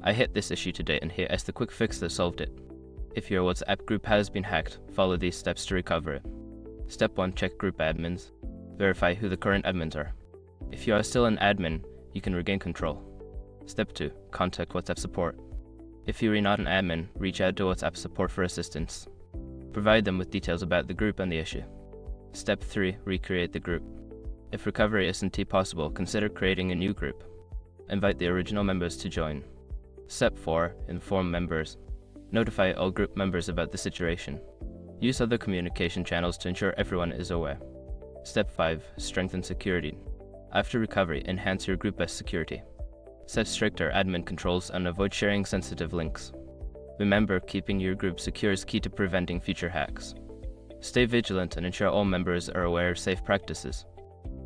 I hit this issue today and here is the quick fix that solved it. If your WhatsApp group has been hacked, follow these steps to recover it. Step 1. Check group admins. Verify who the current admins are. If you are still an admin, you can regain control. Step 2. Contact WhatsApp support. If you are not an admin, reach out to WhatsApp support for assistance. Provide them with details about the group and the issue. Step 3. Recreate the group. If recovery isn't possible, consider creating a new group. Invite the original members to join. Step 4. Inform members. Notify all group members about the situation. Use other communication channels to ensure everyone is aware. Step 5. Strengthen security. After recovery, enhance your group best security. Set stricter admin controls and avoid sharing sensitive links. Remember, keeping your group secure is key to preventing future hacks. Stay vigilant and ensure all members are aware of safe practices.